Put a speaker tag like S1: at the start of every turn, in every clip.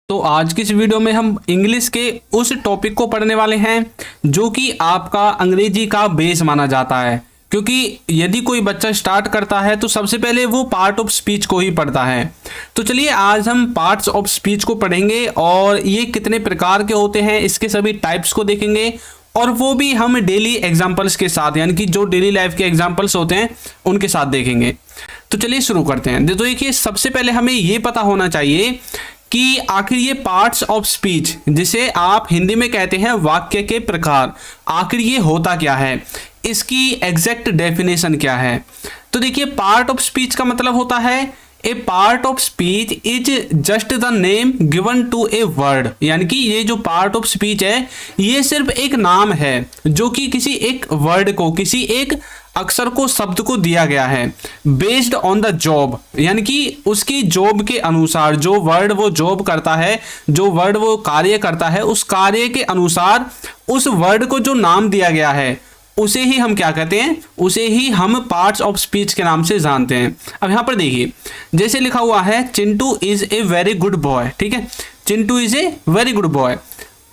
S1: तो आज की इस वीडियो में हम इंग्लिश के उस टॉपिक को पढ़ने वाले हैं जो कि आपका अंग्रेजी का बेस माना जाता है। क्योंकि यदि कोई बच्चा स्टार्ट करता है तो सबसे पहले वो पार्ट ऑफ स्पीच को ही पढ़ता है। तो चलिए आज हम पार्ट्स ऑफ स्पीच को पढ़ेंगे और ये कितने प्रकार के होते हैं इसके सभी टाइप्स को देखेंगे, और वो भी हम डेली एग्जाम्पल्स के साथ, यानी कि जो डेली लाइफ के एग्जाम्पल्स होते हैं उनके साथ देखेंगे। तो चलिए शुरू करते हैं। तो देखिए सबसे पहले हमें ये पता होना चाहिए कि आखिर ये पार्ट्स ऑफ स्पीच, जिसे आप हिंदी में कहते हैं वाक्य के प्रकार, आखिर ये होता क्या है, इसकी एग्जैक्ट डेफिनेशन क्या है। तो देखिए पार्ट ऑफ स्पीच का मतलब होता है a part of speech is just the name given to a word, यानी कि ये जो पार्ट ऑफ स्पीच है ये सिर्फ एक नाम है जो कि किसी एक वर्ड को, किसी एक अक्षर को, शब्द को दिया गया है बेस्ड ऑन द जॉब, यानी कि उसकी जॉब के अनुसार, जो वर्ड वो जॉब करता है, जो वर्ड वो कार्य करता है, उस कार्य के अनुसार उस वर्ड को जो नाम दिया गया है उसे ही हम क्या कहते हैं, उसे ही हम पार्ट्स ऑफ स्पीच के नाम से जानते हैं। अब यहाँ पर देखिए जैसे लिखा हुआ है Chintu is a very good boy, ठीक है, Chintu is a very good boy.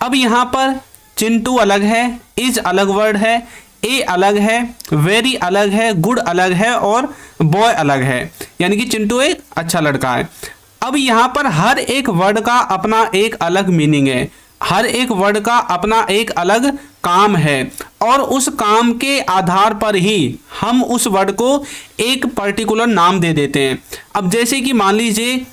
S1: अब यहाँ पर चिंटू अलग है, इज अलग वर्ड है, ए अलग है, वेरी अलग है, गुड अलग है और बॉय अलग है, यानी कि चिंटू एक अच्छा लड़का है। अब यहाँ पर हर एक वर्ड का अपना एक अलग मीनिंग है, हर एक वर्ड का अपना एक अलग काम है, और उस काम के आधार पर ही हम उस वर्ड को एक पर्टिकुलर नाम दे देते हैं। अब जैसे कि मान लीजिए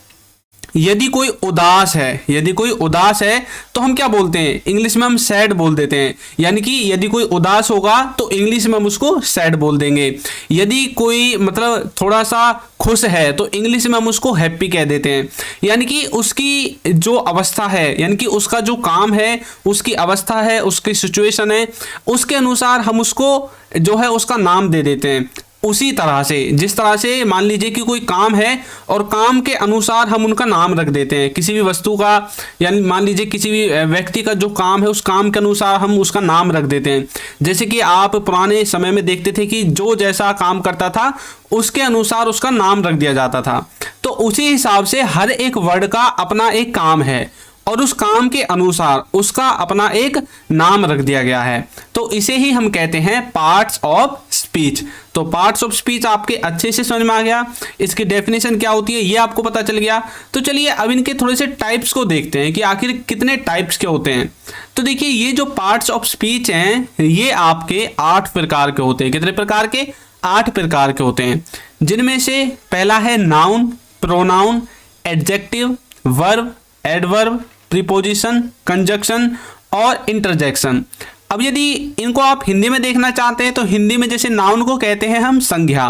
S1: यदि कोई उदास है, यदि कोई उदास है तो हम क्या बोलते हैं, इंग्लिश में हम सैड बोल देते हैं, यानी कि यदि कोई उदास होगा तो इंग्लिश में हम उसको सैड बोल देंगे। यदि कोई मतलब थोड़ा सा खुश है तो इंग्लिश में हम उसको हैप्पी कह देते हैं, यानी कि उसकी जो अवस्था है, यानी कि उसका जो काम है, उसकी अवस्था है, उसकी सिचुएशन है, उसके अनुसार हम उसको जो है उसका नाम दे देते हैं। उसी तरह से जिस तरह से मान लीजिए कि कोई काम है और काम के अनुसार हम उनका नाम रख देते हैं, किसी भी वस्तु का, यानी मान लीजिए किसी भी व्यक्ति का जो काम है उस काम के अनुसार हम उसका नाम रख देते हैं। जैसे कि आप पुराने समय में देखते थे कि जो जैसा काम करता था उसके अनुसार उसका नाम रख दिया जाता था। तो उसी हिसाब से हर एक वर्ड का अपना एक काम है और उस काम के अनुसार उसका अपना एक नाम रख दिया गया है। तो इसे ही हम कहते हैं पार्ट्स ऑफ स्पीच। तो पार्ट्स ऑफ स्पीच आपके अच्छे से समझ में आ गया, इसकी डेफिनेशन क्या होती है ये आपको पता चल गया। तो चलिए अब इनके थोड़े से टाइप्स को देखते हैं कि आखिर कितने टाइप्स के होते हैं। तो देखिए ये जो पार्ट्स ऑफ स्पीच हैं ये आपके 8 प्रकार के होते हैं। कितने प्रकार के? 8 प्रकार के होते हैं, जिनमें से पहला है noun, pronoun, adjective, verb, adverb, preposition, conjunction और इंटरजेक्शन। अब यदि इनको आप हिंदी में देखना चाहते हैं तो हिंदी में जैसे नाउन को कहते हैं हम संज्ञा,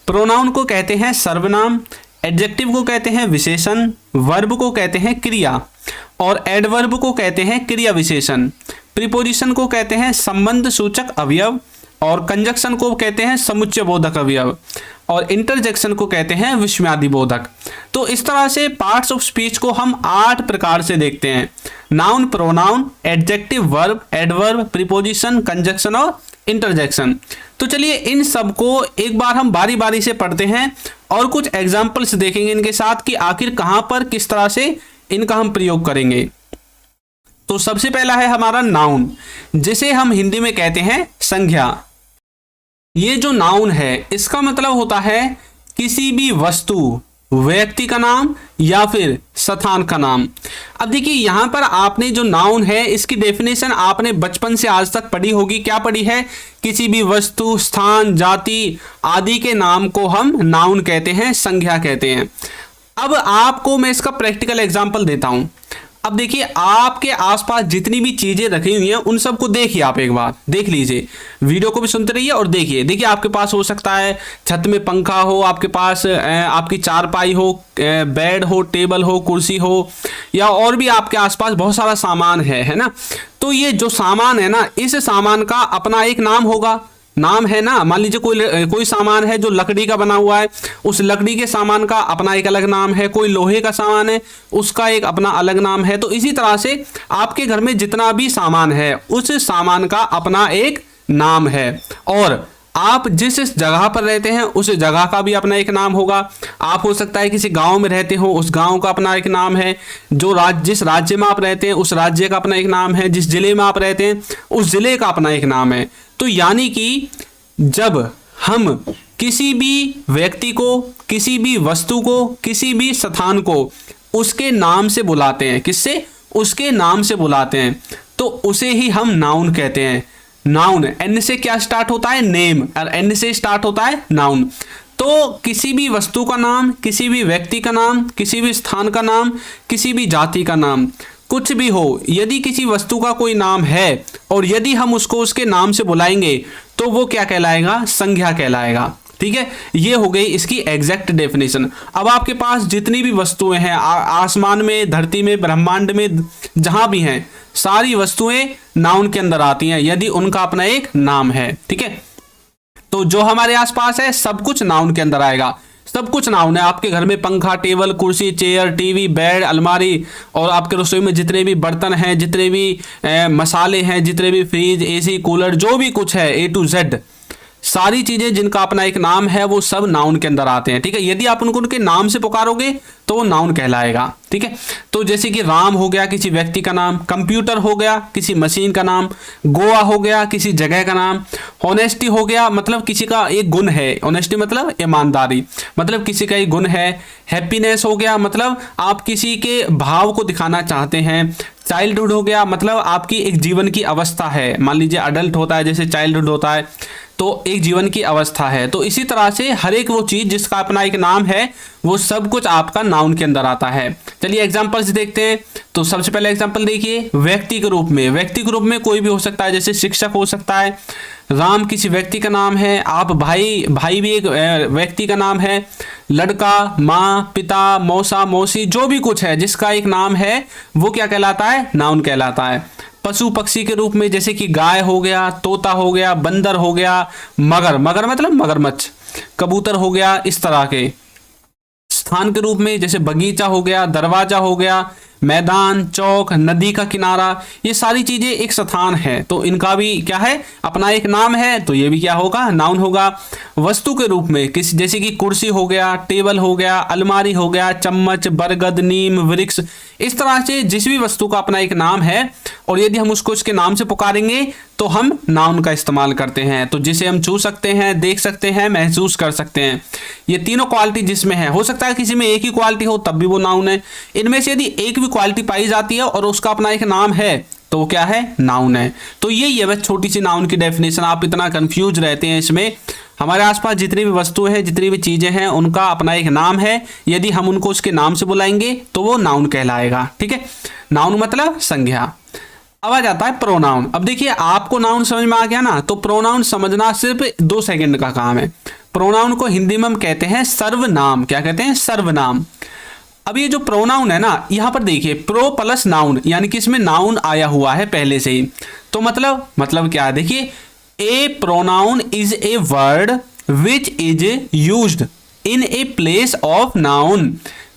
S1: प्रोनाउन को कहते हैं सर्वनाम, एडजेक्टिव को कहते हैं विशेषण, वर्ब को कहते हैं क्रिया और एडवर्ब को कहते हैं क्रिया विशेषण, प्रीपोजिशन को कहते हैं संबंध सूचक अवयव और कंजक्शन को कहते हैं समुच्चय बोधक अवयव और इंटरजेक्शन को कहते हैं विस्मयादि बोधक। तो इस तरह से पार्ट्स ऑफ स्पीच को हम 8 प्रकार से देखते हैं, noun, pronoun, adjective, verb, adverb, preposition, conjunction और इंटरजेक्शन। तो चलिए इन सब को एक बार हम बारी बारी से पढ़ते हैं और कुछ एग्जाम्पल्स देखेंगे इनके साथ कि आखिर कहाँ पर किस तरह से इनका हम प्रयोग करेंगे। तो सबसे पहला है हमारा नाउन, जिसे हम हिंदी में कहते हैं संज्ञा। ये जो नाउन है इसका मतलब होता है किसी भी वस्तु, व्यक्ति का नाम या फिर स्थान का नाम। अब देखिए यहाँ पर आपने जो नाउन है इसकी डेफिनेशन आपने बचपन से आज तक पढ़ी होगी। क्या पढ़ी है? किसी भी वस्तु, स्थान, जाति आदि के नाम को हम नाउन कहते हैं, संज्ञा कहते हैं। अब आपको मैं इसका प्रैक्टिकल एग्जाम्पल देता हूँ। अब देखिए आपके आसपास जितनी भी चीजें रखी हुई हैं उन सबको देखिए, आप एक बार देख लीजिए, वीडियो को भी सुनते रहिए और देखिए। देखिए आपके पास हो सकता है छत में पंखा हो, आपके पास आपकी चारपाई हो, बेड हो, टेबल हो, कुर्सी हो, या और भी आपके आसपास बहुत सारा सामान है ना। तो ये जो सामान है ना, इस सामान का अपना एक नाम होगा, नाम है ना। मान लीजिए कोई सामान है जो लकड़ी का बना हुआ है, उस लकड़ी के सामान का अपना एक अलग नाम है, कोई लोहे का सामान है उसका एक अपना अलग नाम है। तो इसी तरह से आपके घर में जितना भी सामान है उस सामान का अपना एक नाम है। और आप जिस जगह पर रहते हैं उस जगह का भी अपना एक नाम होगा। आप हो सकता है किसी गांव में रहते हो, उस गांव का अपना एक नाम है। जिस राज्य में आप रहते हैं उस राज्य का अपना एक नाम है। जिस जिले में आप रहते हैं उस जिले का अपना एक नाम है। तो यानी कि जब हम किसी भी व्यक्ति को, किसी भी वस्तु को, किसी भी स्थान को उसके नाम से बुलाते हैं, किससे? उसके नाम से बुलाते हैं, तो उसे ही हम नाउन कहते हैं। नाउन एन से क्या स्टार्ट होता है? नेम, और एन से स्टार्ट होता है नाउन। तो किसी भी वस्तु का नाम, किसी भी व्यक्ति का नाम, किसी भी स्थान का नाम, किसी भी जाति का नाम, कुछ भी हो, यदि किसी वस्तु का कोई नाम है और यदि हम उसको उसके नाम से बुलाएंगे तो वो क्या कहलाएगा? संज्ञा कहलाएगा। ठीक है, ये हो गई इसकी एग्जैक्ट डेफिनेशन। अब आपके पास जितनी भी वस्तुएं हैं आसमान में, धरती में, ब्रह्मांड में, जहां भी हैं, सारी वस्तुएं नाउन के अंदर आती हैं यदि उनका अपना एक नाम है। ठीक है, तो जो हमारे आसपास है सब कुछ नाउन के अंदर आएगा। सब कुछ नाउन है। आपके घर में पंखा, टेबल, कुर्सी, चेयर, टीवी, बेड, अलमारी, और आपके रसोई में जितने भी बर्तन हैं, जितने भी मसाले हैं, जितने भी फ्रिज, एसी, कूलर, जो भी कुछ है A to Z, सारी चीजें जिनका अपना एक नाम है वो सब नाउन के अंदर आते हैं। ठीक है, यदि आप उनको उनके नाम से पुकारोगे तो वो नाउन कहलाएगा। ठीक है, तो जैसे कि राम हो गया किसी व्यक्ति का नाम, कंप्यूटर हो गया किसी मशीन का नाम, गोवा हो गया किसी जगह का नाम, ऑनेस्टी हो गया मतलब किसी का एक गुण है, ऑनेस्टी मतलब ईमानदारी, मतलब किसी का एक गुण है। हैप्पीनेस हो गया मतलब आप किसी के भाव को दिखाना चाहते हैं। चाइल्डहुड हो गया मतलब आपकी एक जीवन की अवस्था है। मान लीजिए अडल्ट होता है, जैसे चाइल्डहुड होता है, तो एक जीवन की अवस्था है। तो इसी तरह से हर एक वो चीज जिसका अपना एक नाम है वो सब कुछ आपका नाउन के अंदर आता है। चलिए एग्जांपल्स देखते हैं। तो सबसे पहले एग्जांपल देखिए, व्यक्ति के रूप में। व्यक्ति के रूप में कोई भी हो सकता है, जैसे शिक्षक हो सकता है, राम किसी व्यक्ति का नाम है, आप भाई भी एक व्यक्ति का नाम है, लड़का, माँ, पिता, मौसा, मौसी, जो भी कुछ है जिसका एक नाम है वो क्या कहलाता है? नाउन कहलाता है। पशु पक्षी के रूप में जैसे कि गाय हो गया, तोता हो गया, बंदर हो गया, मगर मतलब मगरमच्छ, कबूतर हो गया, इस तरह के। स्थान के रूप में जैसे बगीचा हो गया, दरवाजा हो गया, मैदान, चौक, नदी का किनारा, ये सारी चीजें एक स्थान है, तो इनका भी क्या है? अपना एक नाम है, तो ये भी क्या होगा? नाउन होगा। वस्तु के रूप में किसी, जैसे कि कुर्सी हो गया, टेबल हो गया, अलमारी हो गया, चम्मच, बरगद, नीम, वृक्ष, इस तरह से जिस भी वस्तु का अपना एक नाम है और यदि हम उसको उसके नाम से पुकारेंगे तो हम नाउन का इस्तेमाल करते हैं। तो जिसे हम छू सकते हैं, देख सकते हैं, महसूस कर सकते हैं, ये तीनों क्वालिटी जिसमें है। हो सकता है किसी में एक ही क्वालिटी हो तब भी वो नाउन है। इनमें से यदि एक भी क्वालिटी पाई जाती है और उसका अपना एक नाम है तो वो क्या है? नाउन है। तो यही है बस छोटी सी नाउन की डेफिनेशन। आप इतना कंफ्यूज रहते हैं इसमें। हमारे आसपास जितनी भी वस्तुएं हैं, जितनी भी चीजें हैं, उनका अपना एक नाम है। यदि हम उनको उसके नाम से बुलाएंगे तो वो नाउन कहलाएगा। ठीक है, नाउन मतलब संज्ञा। अब आ जाता है प्रोनाउन। अब देखिए आपको नाउन समझ में आ गया ना, तो प्रोनाउन समझना सिर्फ 2 सेकंड का काम है। प्रोनाउन को हिंदी में हम कहते हैं सर्वनाम। क्या कहते हैं? सर्वनाम। अब ये जो प्रोनाउन है ना, यहां पर देखिए प्रो प्लस नाउन, यानी कि इसमें नाउन आया हुआ है पहले से ही। तो मतलब क्या है? देखिए, a pronoun is a word which is used in a place of noun.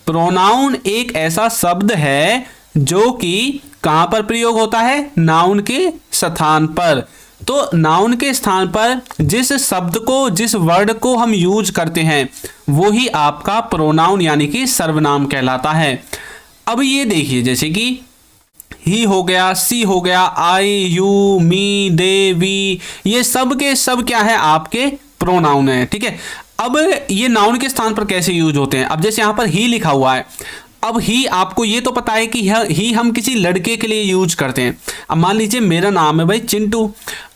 S1: Pronoun एक ऐसा शब्द है जो कि कहां पर प्रयोग होता है? नाउन के स्थान पर। तो नाउन के स्थान पर जिस शब्द को, जिस वर्ड को हम यूज करते हैं वो ही आपका प्रोनाउन यानी कि सर्वनाम कहलाता है। अब ये देखिए, जैसे कि ही हो गया, सी हो गया, आई, यू, मी, दे, वी, ये सब के सब क्या है? आपके प्रोनाउन है। ठीक है, अब ये नाउन के स्थान पर कैसे यूज होते हैं? अब जैसे यहां पर ही लिखा हुआ है, अब ही आपको ये तो पता है कि ही हम किसी लड़के के लिए यूज करते हैं। अब मान लीजिए मेरा नाम है भाई चिंटू।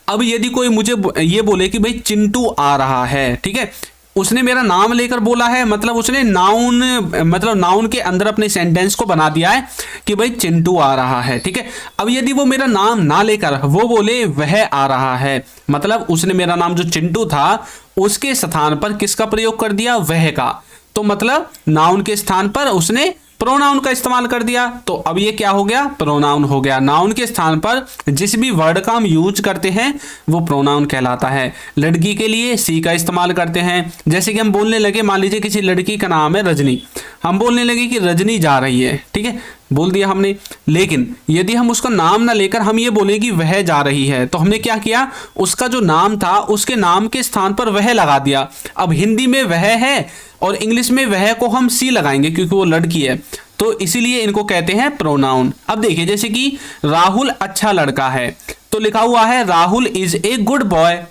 S1: अब यदि कोई मुझे ये बोले कि भाई चिंटू आ रहा है, ठीक है, उसने मेरा नाम लेकर बोला है, मतलब उसने नाउन के अंदर अपने सेंटेंस को बना दिया है कि भाई चिंटू आ रहा है। ठीक है, अब यदि वो मेरा नाम ना लेकर वो बोले वह आ रहा है, मतलब उसने मेरा नाम जो चिंटू था उसके स्थान पर किसका प्रयोग कर दिया? वह का। तो मतलब नाउन के स्थान पर उसने प्रोनाउन का इस्तेमाल कर दिया। तो अब ये क्या हो गया? प्रोनाउन हो गया। नाउन के स्थान पर जिस भी वर्ड का हम यूज करते हैं वो प्रोनाउन कहलाता है। लड़की के लिए सी का इस्तेमाल करते हैं। जैसे कि हम बोलने लगे, मान लीजिए किसी लड़की का नाम है रजनी, हम बोलने लगे कि रजनी जा रही है। ठीक है, बोल दिया हमने। लेकिन यदि हम उसका नाम ना लेकर हम ये बोले कि वह जा रही है, तो हमने क्या किया, उसका जो नाम था उसके नाम के स्थान पर वह लगा दिया। अब हिंदी में वह है और इंग्लिश में वह को हम सी लगाएंगे क्योंकि वो लड़की है, तो इसीलिए इनको कहते हैं प्रोनाउन। अब देखिए जैसे कि राहुल अच्छा लड़का है, तो लिखा हुआ है Rahul is a good boy.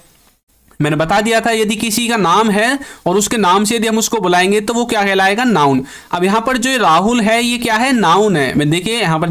S1: मैंने बता दिया था यदि किसी का नाम है और उसके नाम से यदि हम उसको बुलाएंगे तो वो क्या कहलाएगा, नाउन। अब यहाँ पर जो राहुल है ये क्या है, नाउन है। मैं देखिए यहाँ पर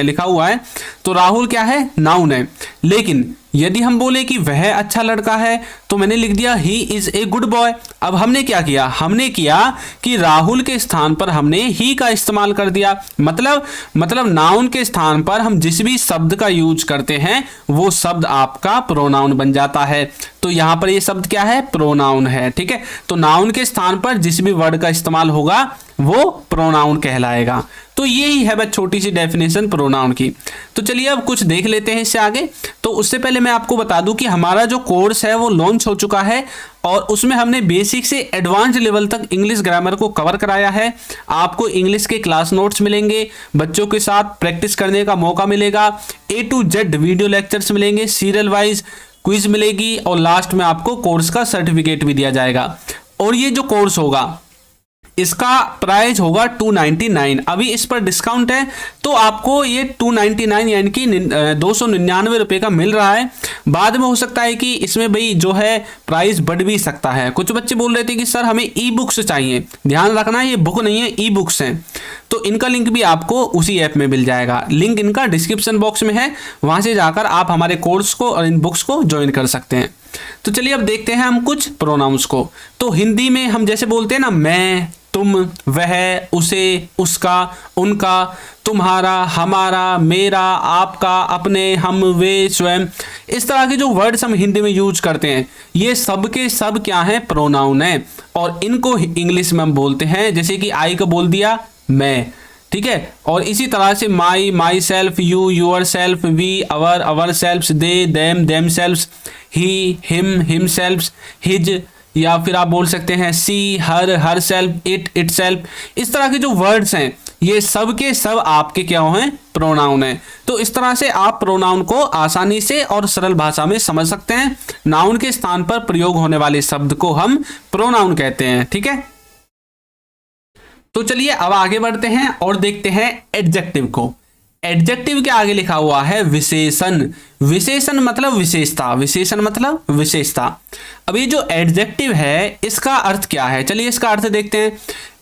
S1: लिखा हुआ है, तो राहुल क्या है, नाउन है। लेकिन यदि हम बोले कि वह अच्छा लड़का है तो मैंने लिख दिया he is a good boy. अब हमने क्या किया, हमने किया कि राहुल के स्थान पर हमने ही का इस्तेमाल कर दिया। मतलब नाउन के स्थान पर हम जिस भी शब्द का यूज करते हैं वो शब्द आपका प्रोनाउन बन जाता है। तो यहाँ पर ये शब्द क्या है, प्रोनाउन है। ठीक है, तो नाउन के स्थान पर जिस भी वर्ड का इस्तेमाल होगा वो प्रोनाउन कहलाएगा। तो यही है बस छोटी सी डेफिनेशन प्रोनाउन की। तो चलिए अब कुछ देख लेते हैं इससे आगे। तो उससे पहले मैं आपको बता दूं कि हमारा जो कोर्स है वो लॉन्च हो चुका है और उसमें हमने बेसिक से एडवांस लेवल तक इंग्लिश ग्रामर को कवर कराया है। आपको इंग्लिश के क्लास नोट्स मिलेंगे, बच्चों के साथ प्रैक्टिस करने का मौका मिलेगा, A to Z video lectures मिलेंगे, सीरियल वाइज क्विज मिलेगी और लास्ट में आपको कोर्स का सर्टिफिकेट भी दिया जाएगा। और ये जो कोर्स होगा इसका प्राइस होगा 299। अभी इस पर डिस्काउंट है तो आपको ये 299 यानी कि 299 रुपये का मिल रहा है। बाद में हो सकता है कि इसमें भाई जो है प्राइस बढ़ भी सकता है। कुछ बच्चे बोल रहे थे कि सर हमें ई बुक्स चाहिए, ध्यान रखना ये बुक नहीं है, ई बुक्स हैं। तो इनका लिंक भी आपको उसी ऐप में मिल जाएगा। लिंक इनका डिस्क्रिप्शन बॉक्स में है, वहां से जाकर आप हमारे कोर्स को और इन बुक्स को ज्वाइन कर सकते हैं। तो चलिए अब देखते हैं हम कुछ प्रोनाउंस को। तो हिंदी में हम जैसे बोलते हैं ना, मैं, तुम, वह, उसे, उसका, उनका, तुम्हारा, हमारा, मेरा, आपका, अपने, हम, वे, स्वयं, इस तरह के जो वर्ड्स हम हिंदी में यूज करते हैं ये सब के सब क्या हैं, प्रोनाउन है। और इनको इंग्लिश में हम बोलते हैं, जैसे कि आई को बोल दिया मैं, ठीक है। और इसी तरह से my, myself, you, yourself, we, ourself, they, them, themself, he, him, himself, his, या फिर आप बोल सकते हैं she, herself, itself. इस तरह के जो वर्ड्स हैं ये सब के सब आपके क्या हैं, प्रोनाउन है। तो इस तरह से आप प्रोनाउन को आसानी से और सरल भाषा में समझ सकते हैं। नाउन के स्थान पर प्रयोग होने वाले शब्द को हम प्रोनाउन कहते हैं। ठीक है, तो चलिए अब आगे बढ़ते हैं और देखते हैं एडजेक्टिव को। एडजेक्टिव के आगे लिखा हुआ है विशेषण। विशेषण मतलब विशेषता, विशेषण मतलब विशेषता। अब ये जो एडजेक्टिव है इसका अर्थ क्या है, चलिए इसका अर्थ देखते हैं।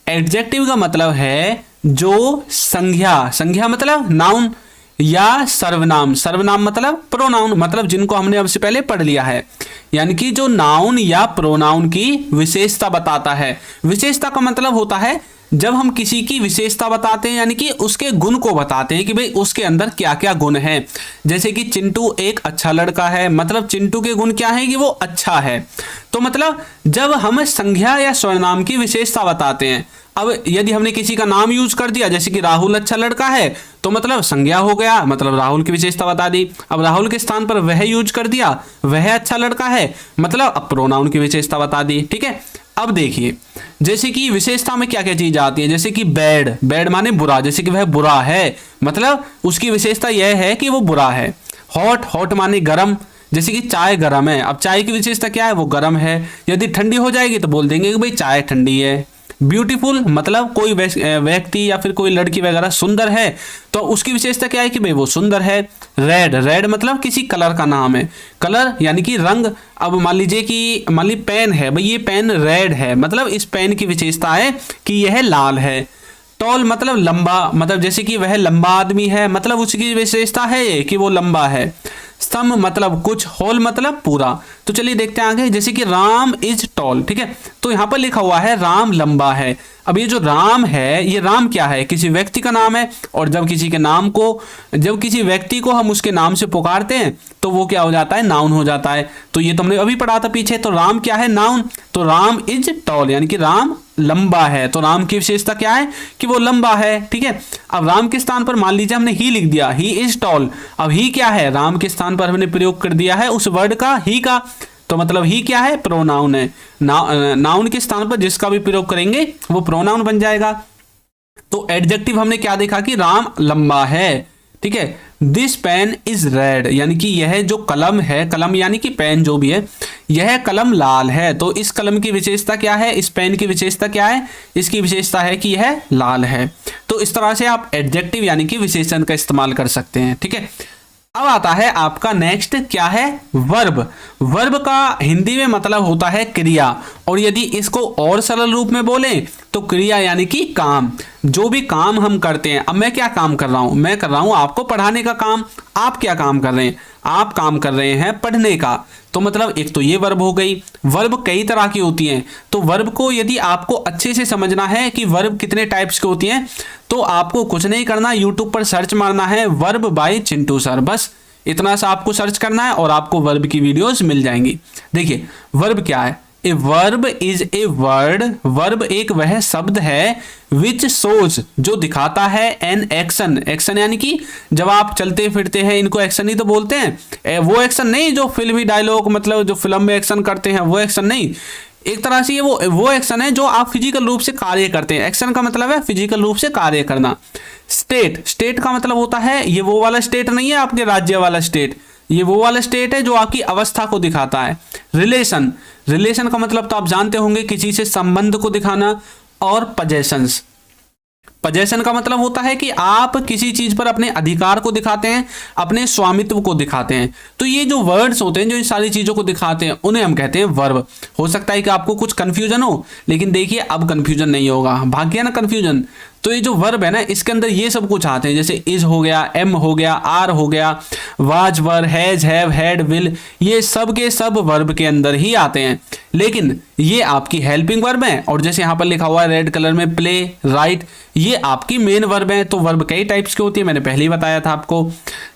S1: एडजेक्टिव का मतलब है जो संज्ञा, संज्ञा मतलब नाउन, या सर्वनाम, सर्वनाम मतलब प्रोनाउन, मतलब जिनको हमने अब से पहले पढ़ लिया है, यानी कि जो नाउन या प्रोनाउन की विशेषता बताता है। विशेषता का मतलब होता है जब हम किसी की विशेषता बताते हैं, यानी कि उसके गुण को बताते हैं कि भाई उसके अंदर क्या क्या गुण है। जैसे कि चिंटू एक अच्छा लड़का है, मतलब चिंटू के गुण क्या है कि वो अच्छा है। तो मतलब जब हम संज्ञा या सर्वनाम की विशेषता बताते हैं, अब यदि हमने किसी का नाम यूज कर दिया जैसे कि राहुल अच्छा लड़का है, तो मतलब संज्ञा हो गया, मतलब राहुल की विशेषता बता दी। अब राहुल के स्थान पर वह यूज कर दिया, वह अच्छा लड़का है, मतलब अब प्रोनाउन की विशेषता बता दी। ठीक है, अब देखिए जैसे कि विशेषता में क्या क्या चीज आती है, जैसे कि बैड, बैड माने बुरा, जैसे कि वह बुरा है, मतलब उसकी विशेषता यह है कि वो बुरा है। हॉट, हॉट माने गरम, जैसे कि चाय गरम है, अब चाय की विशेषता क्या है, वो गरम है। यदि ठंडी हो जाएगी तो बोल देंगे कि भाई चाय ठंडी है। ब्यूटीफुल मतलब कोई व्यक्ति या फिर कोई लड़की वगैरह सुंदर है, तो उसकी विशेषता क्या है कि भाई वो सुंदर है। रेड, रेड मतलब किसी कलर का नाम है, कलर यानी कि रंग। अब मान लीजिए कि पेन है, भाई ये पेन रेड है, मतलब इस पेन की विशेषता है कि यह लाल है। टॉल मतलब लंबा, मतलब जैसे कि वह लंबा आदमी है, मतलब उसकी विशेषता है कि वो लंबा है। स्तंभ मतलब कुछ, होल मतलब पूरा। तो चलिए देखते हैं आगे, जैसे कि राम इज टॉल, ठीक है, तो यहाँ पर लिखा हुआ है राम लंबा है। अब ये जो राम है, ये राम क्या है, किसी व्यक्ति का नाम है, और जब किसी के नाम को, जब किसी व्यक्ति को हम उसके नाम से पुकारते हैं तो वो क्या हो जाता है, नाउन हो जाता है। तो ये तुमने अभी पढ़ा था पीछे, तो राम क्या है, नाउन। तो राम इज टॉल यानी कि राम लंबा है, तो राम की विशेषता क्या है कि वो लंबा है। ठीक है, अब राम के स्थान पर मान लीजिए हमने ही लिख दिया, ही इज टॉल। अब ही क्या है, राम के स्थान पर हमने प्रयोग कर दिया है उस वर्ड का, ही का, तो मतलब ही क्या है, प्रोनाउन है। नाउन के स्थान पर जिसका भी प्रयोग करेंगे वो प्रोनाउन बन जाएगा। तो एडजेक्टिव हमने क्या देखा कि राम लंबा है, ठीक है। दिस पेन इज रेड, यानी कि यह जो कलम है, कलम यानी कि पेन जो भी है, यह कलम लाल है। तो इस कलम की विशेषता क्या है, इस पेन की विशेषता क्या है, इसकी विशेषता है कि यह लाल है। तो इस तरह से आप एडजेक्टिव यानी कि विशेषण का इस्तेमाल कर सकते हैं, ठीक है। अब आता है आपका नेक्स्ट, क्या है, वर्ब। वर्ब का हिंदी में मतलब होता है क्रिया, और यदि इसको और सरल रूप में बोलें तो क्रिया यानी कि काम। जो भी काम हम करते हैं, अब मैं क्या काम कर रहा हूं, मैं कर रहा हूं आपको पढ़ाने का काम। आप क्या काम कर रहे हैं, आप काम कर रहे हैं पढ़ने का। तो मतलब एक तो ये वर्ब हो गई। वर्ब कई तरह की होती हैं, तो वर्ब को यदि आपको अच्छे से समझना है कि वर्ब कितने टाइप्स की होती हैं, तो आपको कुछ नहीं करना, यूट्यूब पर सर्च मारना है वर्ब बाय चिंटू सर, बस इतना सा आपको सर्च करना है और आपको वर्ब की वीडियोस मिल जाएंगी। देखिए वर्ब क्या है, a verb is a word. Verb एक वह शब्द है विच शोज, जो दिखाता है एन एक्शन। एक्शन यानी कि जब आप चलते फिरते हैं, इनको एक्शन ही तो बोलते हैं। वो एक्शन नहीं जो फिल्मी डायलॉग, मतलब जो फिल्म में एक्शन करते हैं वो एक्शन नहीं। एक तरह से ये वो एक्शन है जो आप फिजिकल रूप से कार्य करते हैं। एक्शन का मतलब है फिजिकल रूप से कार्य करना। स्टेट, स्टेट का मतलब होता है, ये वो वाला स्टेट नहीं है आपके राज्य वाला स्टेट, ये वो वाला स्टेट है जो आपकी अवस्था को दिखाता है। रिलेशन, रिलेशन का मतलब तो आप जानते होंगे, किसी से संबंध को दिखाना। और पजेशंस, पजेशन का मतलब होता है कि आप किसी चीज पर अपने अधिकार को दिखाते हैं, अपने स्वामित्व को दिखाते हैं। तो ये जो वर्ड्स होते हैं जो इन सारी चीजों को दिखाते हैं, उन्हें हम कहते हैं वर्ब। हो सकता है कि आपको कुछ कंफ्यूजन हो, लेकिन देखिए अब कंफ्यूजन नहीं होगा, भाग गया ना कंफ्यूजन। तो ये जो वर्ब है ना, इसके अंदर ये सब कुछ आते हैं, जैसे इज हो गया, एम हो गया, आर हो गया, was, were, has, have, had, will, ये सब के सब वर्ब के अंदर ही आते हैं। लेकिन ये आपकी हेल्पिंग वर्ब है, और जैसे यहाँ पर लिखा हुआ है रेड कलर में प्ले, राइट, ये आपकी मेन वर्ब है। तो वर्ब कई टाइप्स की होती है, मैंने पहले ही बताया था आपको।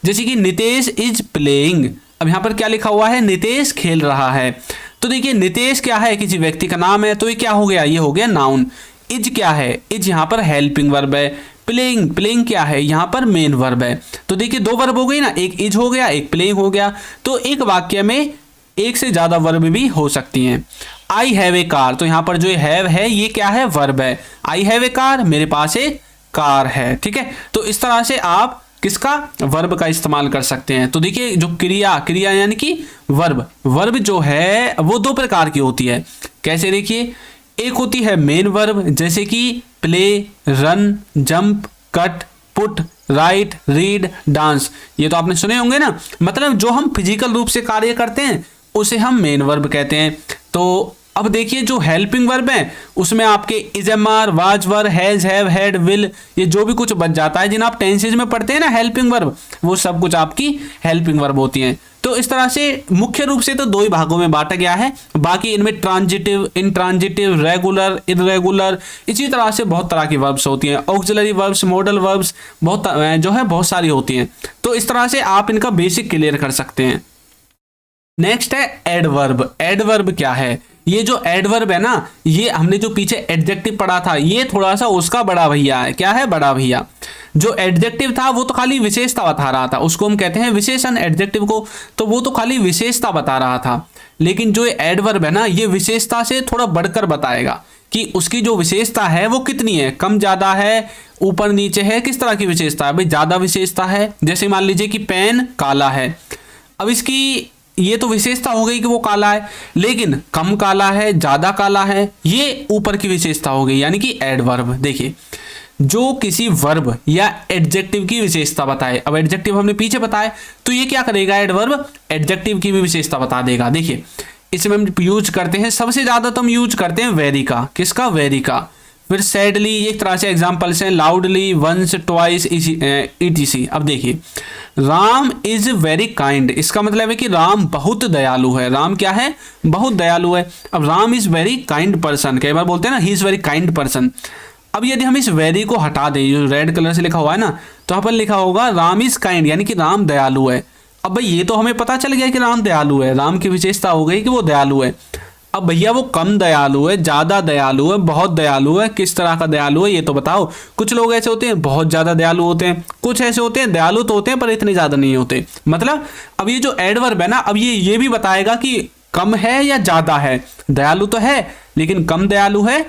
S1: जैसे कि नितेश इज प्लेइंग, अब यहाँ पर क्या लिखा हुआ है, नितेश खेल रहा है। तो देखिए नितेश क्या है, किसी व्यक्ति का नाम है, तो ये क्या हो गया, ये हो गया नाउन। इज क्या है, इज यहाँ पर हेल्पिंग वर्ब है। प्लेइंग, प्लेइंग क्या है, यहाँ पर मेन वर्ब है। तो देखिए दो वर्ब हो गई ना, एक इज हो गया, एक प्लेइंग हो गया। तो एक वाक्य में एक से ज्यादा वर्ब भी हो सकती हैं। आई हैव ए कार, तो यहाँ पर जो हैव है ये क्या है, वर्ब है। आई हैव ए कार, मेरे पास एक कार है, ठीक है। तो इस तरह से आप किसका, वर्ब का इस्तेमाल कर सकते हैं। तो देखिए जो क्रिया, क्रिया यानी कि वर्ब, वर्ब जो है वो दो प्रकार की होती है। कैसे, देखिए एक होती है मेन वर्ब, जैसे कि play, run, jump, cut, put, right, read, dance, ये तो आपने सुने होंगे ना। मतलब जो हम फिजिकल रूप से कार्य करते हैं उसे हम मेन वर्ब कहते हैं। तो अब देखिए जो हेल्पिंग वर्ब है उसमें आपके is, am, are, was, were, has, have, had, will, ये जो भी कुछ बच जाता है, जिन आप टेंसेज में पढ़ते हैं ना हेल्पिंग वर्ब, वो सब कुछ आपकी हेल्पिंग वर्ब होती हैं। तो इस तरह से मुख्य रूप से तो दो ही भागों में बांटा गया है। बाकी इनमें ट्रांजिटिव, इंट्रांजिटिव, रेगुलर, इररेगुलर, इसी तरह से बहुत तरह की वर्ब्स होती हैं। ऑक्सिलरी वर्ब्स, मॉडल वर्ब्स, बहुत जो है बहुत सारी होती हैं। तो इस तरह से आप इनका बेसिक क्लियर कर सकते हैं। नेक्स्ट है एडवर्ब। एडवर्ब क्या है, ये जो एडवर्ब है ना, ये हमने जो पीछे एडजेक्टिव पढ़ा था, ये थोड़ा सा उसका बड़ा भैया है। क्या है, बड़ा भैया। जो एडजेक्टिव था वो तो खाली विशेषता बता रहा था, उसको हम कहते हैं विशेषण। एडजेक्टिव को तो वो तो खाली विशेषता बता रहा था, लेकिन जो एडवर्ब है ना, ये विशेषता से थोड़ा बढ़कर बताएगा कि उसकी जो विशेषता है वो कितनी है, कम ज्यादा है, ऊपर नीचे है, किस तरह की विशेषता है। भाई ज्यादा विशेषता है, जैसे मान लीजिए कि पेन काला है, अब इसकी ये तो विशेषता हो गई कि वो काला है, लेकिन कम काला है, ज्यादा काला है, ये ऊपर की विशेषता हो गई, यानी कि एडवर्ब। देखिए जो किसी वर्ब या एडजेक्टिव की विशेषता बताए, अब एडजेक्टिव हमने पीछे बताए, तो ये क्या करेगा, एडवर्ब एडजेक्टिव की भी विशेषता बता देगा। देखिए इसमें हम यूज करते हैं, सबसे ज्यादा तो हम यूज करते हैं वेरी का। किसका, वेरी का। फिर सैडली, एक तरह से एग्जाम्पल्स हैं, लाउडली, वंस, ट्वाइस, etc। अब देखिए राम इज वेरी काइंड, इसका मतलब है कि राम बहुत दयालु है। राम क्या है, बहुत दयालु है। अब Ram is very kind person, कई बार बोलते हैं ना he is very kind person. अब यदि हम इस वेरी को हटा दें, जो रेड कलर से लिखा हुआ है ना, तो यहाँ पर लिखा होगा राम इज काइंड, यानी कि राम दयालु है। अब भाई ये तो हमें पता चल गया कि राम दयालु है, राम की विशेषता हो गई कि वो दयालु है। अब भैया वो कम दयालु है, ज्यादा दयालु है, बहुत दयालु है, किस तरह का दयालु है ये तो बताओ। कुछ लोग ऐसे होते हैं बहुत ज्यादा दयालु होते हैं, कुछ ऐसे होते हैं दयालु तो होते हैं पर इतने ज्यादा नहीं होते। मतलब अब ये जो एडवर्ब है ना, अब ये भी बताएगा कि कम है या ज्यादा है। दयालु तो है लेकिन कम दयालु है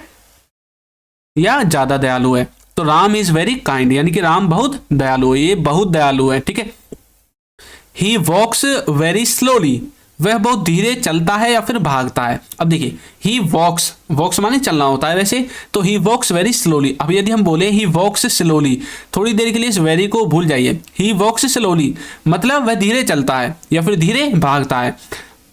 S1: या ज्यादा दयालु है। तो राम इज वेरी काइंड, यानी कि राम बहुत दयालु है, ये बहुत दयालु है, ठीक है। ही वॉक्स वेरी स्लोली, वह बहुत धीरे चलता है या फिर भागता है। अब देखिए ही वॉक्स, वॉक्स माने चलना होता है वैसे, तो ही वॉक्स वेरी स्लोली। अब यदि हम बोले ही वॉक्स स्लोली, थोड़ी देर के लिए इस वेरी को भूल जाइए, ही वॉक्स स्लोली मतलब वह धीरे चलता है या फिर धीरे भागता है।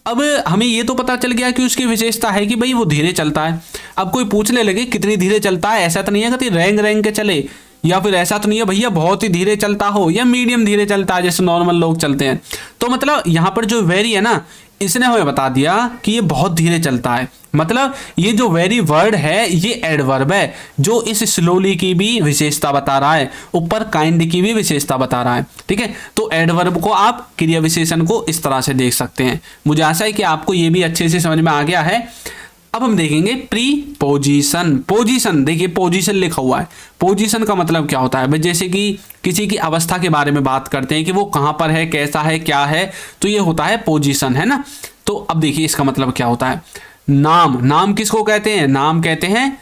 S1: अब हमें ये तो पता चल गया कि उसकी विशेषता है कि भाई वो धीरे चलता है। अब कोई पूछने लगे कितनी धीरे चलता है, ऐसा तो नहीं है कि रेंग रेंग के चले, या फिर ऐसा तो नहीं है भैया बहुत ही धीरे चलता हो, या मीडियम धीरे चलता है जैसे नॉर्मल लोग चलते हैं। तो मतलब यहाँ पर जो वेरी है ना, इसने हमें बता दिया कि ये बहुत धीरे चलता है। मतलब ये जो वेरी वर्ड है ये एडवर्ब है जो इस स्लोली की भी विशेषता बता रहा है, ऊपर काइंड की भी विशेषता बता रहा है, ठीक है। तो एडवर्ब को आप क्रिया विशेषण को इस तरह से देख सकते हैं। मुझे आशा है कि आपको ये भी अच्छे से समझ में आ गया है। अब हम देखेंगे प्रीपोजिशन। पोजीशन, देखिए पोजीशन लिखा हुआ है, पोजीशन का मतलब क्या होता है भाई, जैसे कि किसी की अवस्था के बारे में बात करते हैं कि वो कहाँ पर है, कैसा है, क्या है, तो ये होता है पोजीशन, है ना। तो अब देखिए इसका मतलब क्या होता है। नाम, नाम किसको कहते हैं, नाम कहते हैं,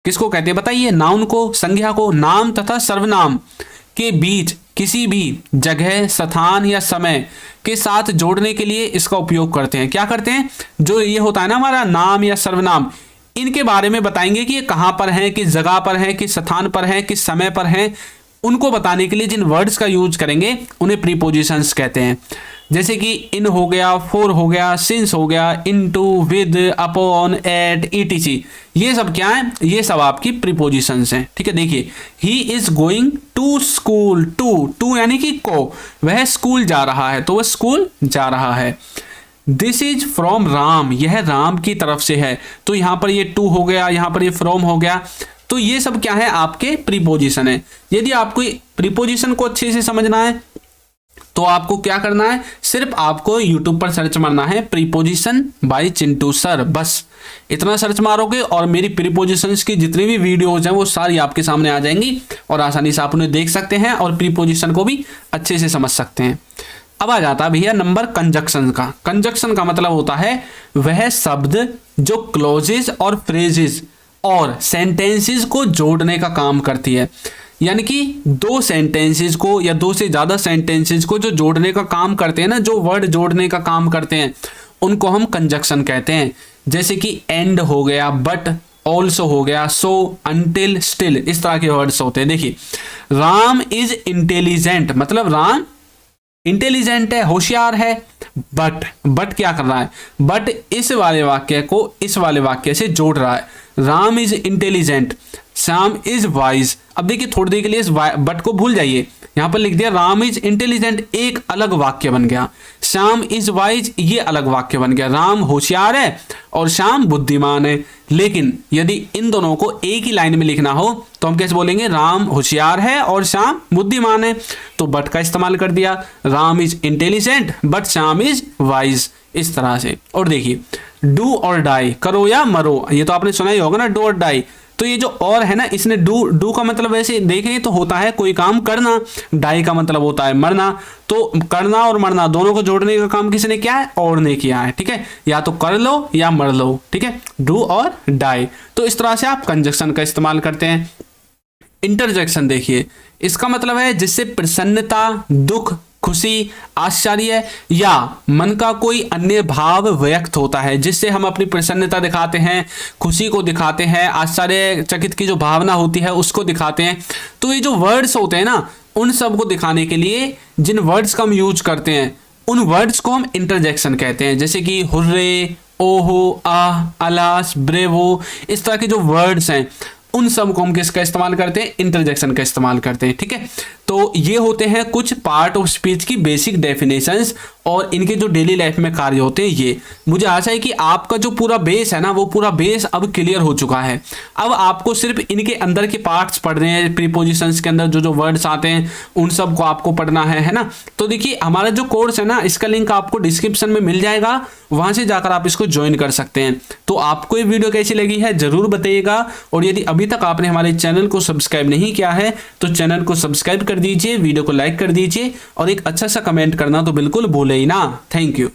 S1: किसको कहते हैं बताइए, नाउन को, संज्ञा को। नाम तथा सर्वनाम के बीच किसी भी जगह, स्थान या समय के साथ जोड़ने के लिए इसका उपयोग करते हैं। क्या करते हैं, जो ये होता है ना हमारा नाम या सर्वनाम, इनके बारे में बताएंगे कि ये कहाँ पर हैं, किस जगह पर हैं, किस स्थान पर हैं, किस समय पर हैं, उनको बताने के लिए जिन वर्ड्स का यूज करेंगे उन्हें प्रीपोजिशंस कहते हैं। जैसे कि इन हो गया, फॉर हो गया, सिंस हो गया, into, with, upon, at, etc, ये सब क्या है, ये सब आपकी प्रीपोजिशंस हैं, ठीक है। देखिए he is going to school, to यानी कि को, वह स्कूल जा रहा है, तो वह स्कूल जा रहा है। दिस इज फ्रॉम राम, यह राम की तरफ से है, तो यहां पर ये टू हो गया, यहां पर ये फ्रॉम हो गया, तो ये सब क्या है आपके प्रीपोजिशन है। यदि आपको प्रीपोजिशन को अच्छे से समझना है तो आपको क्या करना है, सिर्फ आपको YouTube पर सर्च मारना है प्रीपोजिशन बाय चिंटू सर, बस इतना सर्च मारोगे और मेरी प्रीपोजिशंस की जितनी भी वीडियोज हैं वो सारी आपके सामने आ जाएंगी और आसानी से आप उन्हें देख सकते हैं और प्रीपोजिशन को भी अच्छे से समझ सकते हैं। अब आ जाता है भैया नंबर कंजक्शन का। कंजक्शन का मतलब होता है वह शब्द जो क्लोजेज और फ्रेजेस और सेंटेंसेस को जोड़ने का काम करती है, यानी कि दो सेंटेंसेस को या दो से ज़्यादा सेंटेंसेस को जो जोड़ने का काम करते हैं ना, जो वर्ड जोड़ने का काम करते हैं उनको हम कंजक्शन कहते हैं। जैसे कि एंड हो गया, बट, ऑल्सो हो गया, सो, अंटिल, स्टिल, इस तरह के वर्ड्स होते हैं। देखिए राम इज इंटेलिजेंट, मतलब राम इंटेलिजेंट है, होशियार है। बट क्या कर रहा है, बट इस वाले वाक्य को इस वाले वाक्य से जोड़ रहा है। Ram is intelligent, Shyam is wise. अब देखिए थोड़ी देर के लिए इस बट को भूल जाइए, यहां पर लिख दिया राम इज इंटेलिजेंट, एक अलग वाक्य बन गया। श्याम इज वाइज, ये अलग वाक्य बन गया। राम होशियार है और श्याम बुद्धिमान है। लेकिन यदि इन दोनों को एक ही लाइन में लिखना हो तो हम कैसे बोलेंगे, राम होशियार है और श्याम बुद्धिमान है, तो बट का इस्तेमाल कर दिया। Ram is intelligent but Shyam is wise, इस तरह से। और देखिए डू और डाई, करो या मरो, ये तो आपने सुना ही होगा ना, डू और डाई। तो ये जो और है ना, इसने डू का मतलब वैसे देखें तो होता है कोई काम करना, डाई का मतलब होता है मरना। तो करना और मरना दोनों को जोड़ने का काम किसने किया है, और ने किया है, ठीक है। या तो कर लो या मर लो, ठीक है, डू और डाई। तो इस तरह से आप कंजक्शन का इस्तेमाल करते हैं। इंटरजेक्शन देखिए, इसका मतलब है जिससे प्रसन्नता, दुख, खुशी, आश्चर्य या मन का कोई अन्य भाव व्यक्त होता है, जिससे हम अपनी प्रसन्नता दिखाते हैं, खुशी को दिखाते हैं, आश्चर्यचकित की जो भावना होती है उसको दिखाते हैं। तो ये जो वर्ड्स होते हैं ना, उन सब को दिखाने के लिए जिन वर्ड्स का हम यूज करते हैं उन वर्ड्स को हम इंटरजेक्शन कहते हैं। जैसे कि हुर्रे, ओहो, आह, अलास, ब्रेवो, इस तरह के जो वर्ड्स हैं उन सब को हम किसका इस्तेमाल करते हैं, इंटरजेक्शन का इस्तेमाल करते हैं, ठीक है। तो ये होते हैं कुछ पार्ट ऑफ स्पीच की बेसिक डेफिनेशंस और इनके जो डेली लाइफ में कार्य होते हैं ये। मुझे आशा है कि आपका जो पूरा बेस है ना, वो पूरा बेस अब क्लियर हो चुका है। अब आपको सिर्फ इनके अंदर के पार्ट्स पढ़ने हैं, प्रीपोजिशंस के अंदर जो जो वर्ड्स आते हैं उन सब को आपको पढ़ना है ना। तो देखिए हमारा जो कोर्स है ना, इसका लिंक आपको डिस्क्रिप्शन में मिल जाएगा, वहां से जाकर आप इसको ज्वाइन कर सकते हैं। तो आपको ये वीडियो कैसी लगी है जरूर बताइएगा, और यदि अभी तक आपने हमारे चैनल को सब्सक्राइब नहीं किया है तो चैनल को सब्सक्राइब कर दीजिए, वीडियो को लाइक कर दीजिए और एक अच्छा सा कमेंट करना तो बिल्कुल भूले ही ना। Thank you.